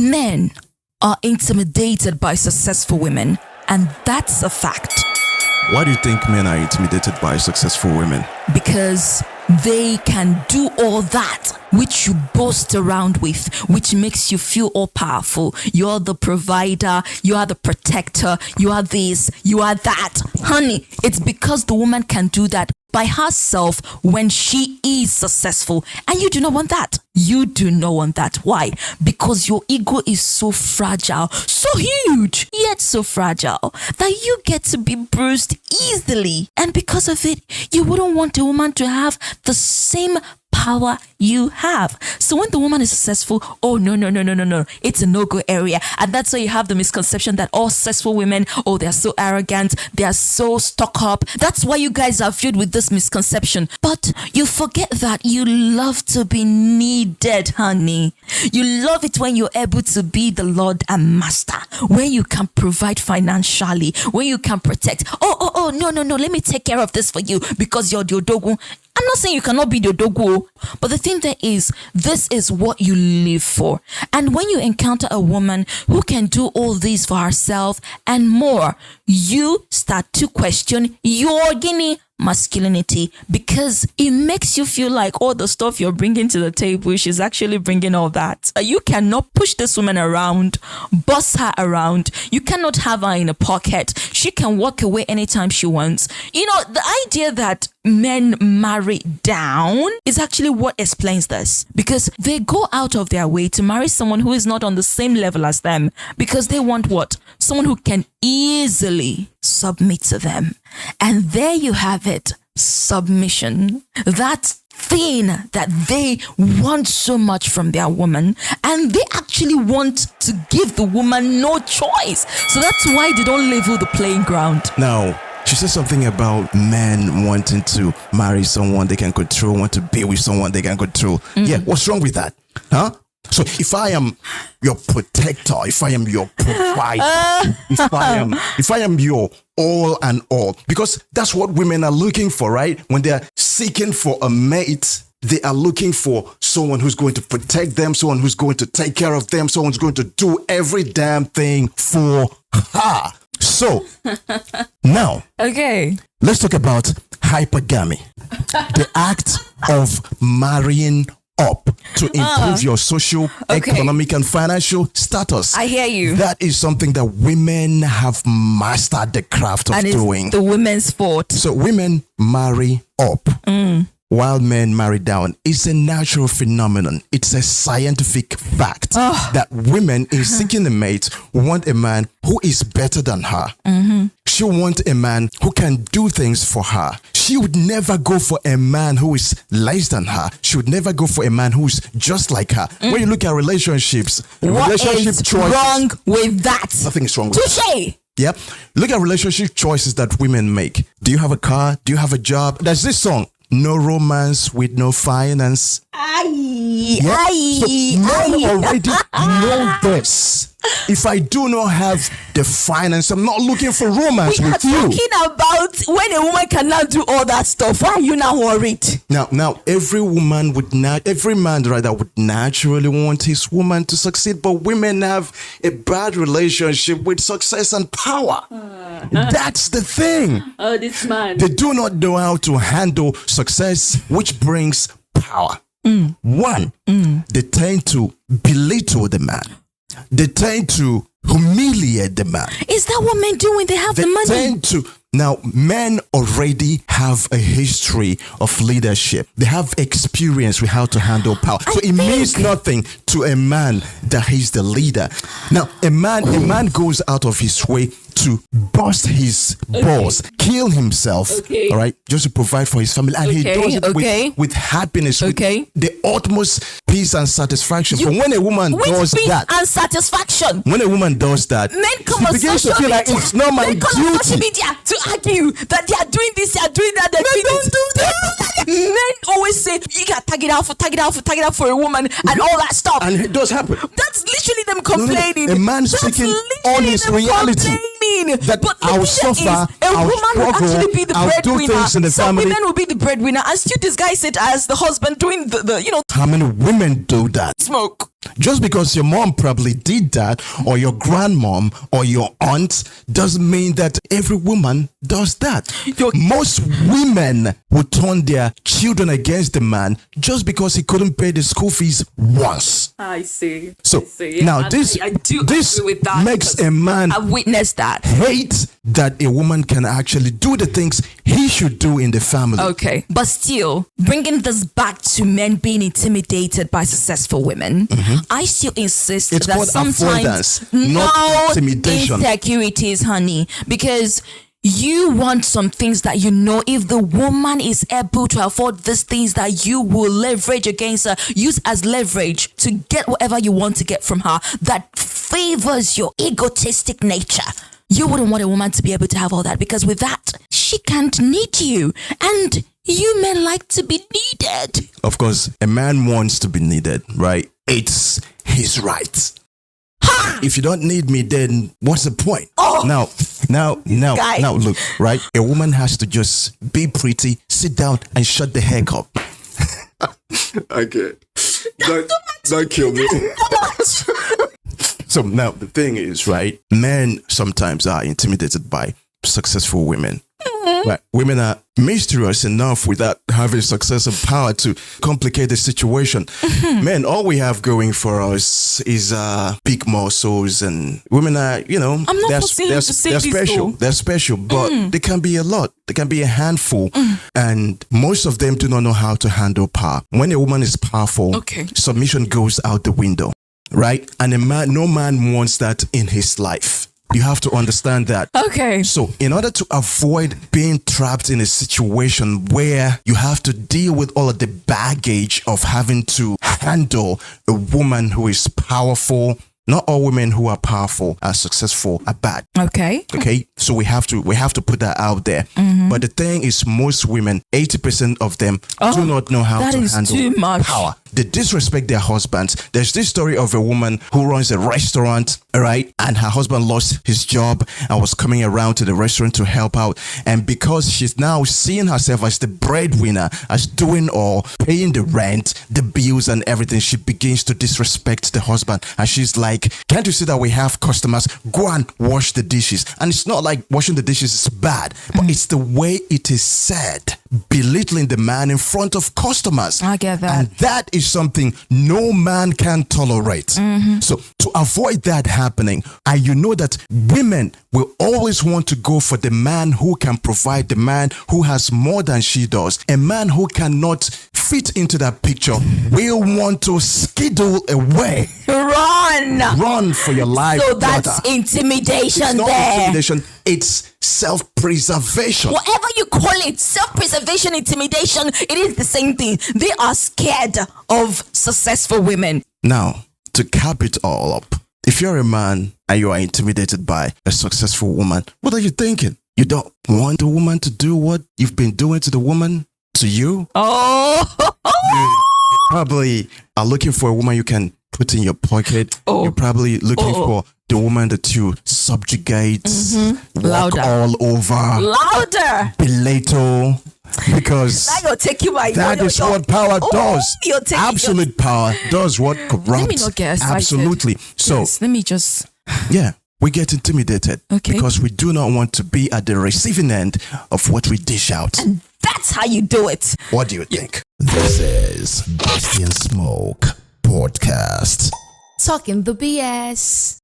Men are intimidated by successful women, and that's a fact. Why do you think men are intimidated by successful women? Because they can do all that which you boast around with, which makes you feel all powerful. You're the provider, you are the protector, you are this, you are that. Honey, it's because the woman can do that by herself when she is successful. And you do not want that. You do not want that. Why? Because your ego is so fragile, so huge, yet so fragile, that you get to be bruised easily. And because of it, you wouldn't want a woman to have the same power you have. So when the woman is successful, oh no, it's a no-go area. And that's why you have the misconception that all successful women, oh, they're so arrogant, they are so stuck up. That's why you guys are filled with this misconception. But you forget that you love to be needed, honey. You love it when you're able to be the Lord and Master, when you can provide financially, when you can protect. Oh, no, let me take care of this for you because you're the Odogu. I'm not saying you cannot be the Odogu, but the thing there is, this is what you live for. And when you encounter a woman who can do all this for herself and more, you start to question your guinea masculinity, because it makes you feel like all the stuff you're bringing to the table, she's actually bringing all that. You cannot push this woman around, boss her around. You cannot have her in a pocket. She can walk away anytime she wants. You know, the idea that men marry down is actually what explains this, because they go out of their way to marry someone who is not on the same level as them, because they want what? Someone who can easily submit to them. And there you have it, submission. That thing that they want so much from their woman, and they actually want to give the woman no choice. So that's why they don't level the playing ground. Now, she said something about men wanting to marry someone they can control, want to be with someone they can control. Yeah, what's wrong with that? Huh? So if I am your protector, if I am your provider, if I am your all and all, because that's what women are looking for, right? When they're seeking for a mate, they are looking for someone who's going to protect them, someone who's going to take care of them, someone who's going to do every damn thing for her. So now, okay, let's talk about hypergamy, the act of marrying up to improve your social, economic, and financial status. I hear you. That is something that women have mastered the craft of doing. It's the women's sport. So women marry up while men marry down. It's a natural phenomenon. It's a scientific fact that women, in seeking a mate, want a man who is better than her. She wants a man who can do things for her. She would never go for a man who is less than her. She would never go for a man who is just like her. When you look at relationships, what is choices, wrong with that? Nothing is wrong with Touché. that. Yep. Look at relationship choices that women make. Do you have a car? Do you have a job? There's this song, No Romance with No Finance. Aye. So men already know this. If I do not have the finance, I'm not looking for romance with you. We are talking about when a woman cannot do all that stuff. Why are you now worried? Now, every man would naturally want his woman to succeed, but women have a bad relationship with success and power. That's the thing. Oh, this man. They do not know how to handle success, which brings power. One, they tend to belittle the man. They tend to humiliate the man. Is that what men do when they have the money? Now, men already have a history of leadership. They have experience with how to handle power. So it means nothing to a man that he's the leader. Now, a man goes out of his way to bust his boss, kill himself, all right, just to provide for his family. And he does it with happiness, with the utmost peace and satisfaction. But when a woman does that, and satisfaction, when a woman does that, men come on social media, like it's not my duty. Social media to argue that they are doing this, they are doing that, they don't do that. Men always say you got tag it out for a woman and all that stuff. And it does happen. That's literally them complaining. A man speaking on his reality. That but I'll suffer, a woman will actually be the breadwinner. Some family. women will be the breadwinner and still disguise it as the husband doing the How many women do that? Smoke. Just because your mom probably did that, or your grandmom, or your aunt, doesn't mean that every woman does that. Most women would turn their children against the man just because he couldn't pay the school fees once. I see. So Yeah, now this I do this agree with that makes a man I've witnessed that. hate that a woman can actually do the things he should do in the family. Okay. But still, bringing this back to men being intimidated by successful women, I still insist It's that called sometimes avoidance, not intimidation. Insecurities, honey, because you want some things that you know if the woman is able to afford these things that you will leverage against her, use as leverage to get whatever you want to get from her that favors your egotistic nature. You wouldn't want a woman to be able to have all that, because with that, she can't need you. And you men like to be needed. Of course, a man wants to be needed, right? It's his right. If you don't need me, then what's the point? Now, look, right? A woman has to just be pretty, sit down, and shut the heck up. Okay. Don't kill me. So now the thing is, right? Men sometimes are intimidated by successful women. Right? Women are mysterious enough without having success and power to complicate the situation. Men, all we have going for us is big muscles, and women are, I'm not forcing you to say they're this, special. though. They're special, but they can be a lot. They can be a handful, and most of them do not know how to handle power. When a woman is powerful, submission goes out the window, right? And no man wants that in his life. You have to understand that. Okay. So in order to avoid being trapped in a situation where you have to deal with all of the baggage of having to handle a woman who is powerful, not all women who are powerful are successful are bad. Okay. So we have to put that out there. But the thing is, most women, 80% of them do not know how to handle power. They disrespect their husbands. There's this story of a woman who runs a restaurant, right? And her husband lost his job and was coming around to the restaurant to help out. And because she's now seeing herself as the breadwinner, as doing all, paying the rent, the bills and everything, she begins to disrespect the husband. And she's like, can't you see that we have customers? Go and wash the dishes. And it's not like washing the dishes is bad, but it's the way it is said, belittling the man in front of customers. I get that. And that is something no man can tolerate. So to avoid that happening, and you know that women will always want to go for the man who can provide, the man who has more than she does. A man who cannot fit into that picture will want to skittle away. Run for your life. So that's brother. intimidation. It's not there. intimidation, it's self-preservation. Whatever you call it, self-preservation, intimidation, it is the same thing. They are scared of successful women. Now, to cap it all up, if you're a man and you are intimidated by a successful woman, what are you thinking? You don't want the woman to do what you've been doing to the woman to you? You probably are looking for a woman you can put in your pocket. You're probably looking for the woman that you subjugate, walk all over, louder, belittle, because now you're taking my that is what power does. Absolute power does what corrupts. Let me not get excited. Absolutely. So let me just. Yeah, we get intimidated because we do not want to be at the receiving end of what we dish out. And that's how you do it. What do you think? This is Besty and Smoke podcast. Talking the BS.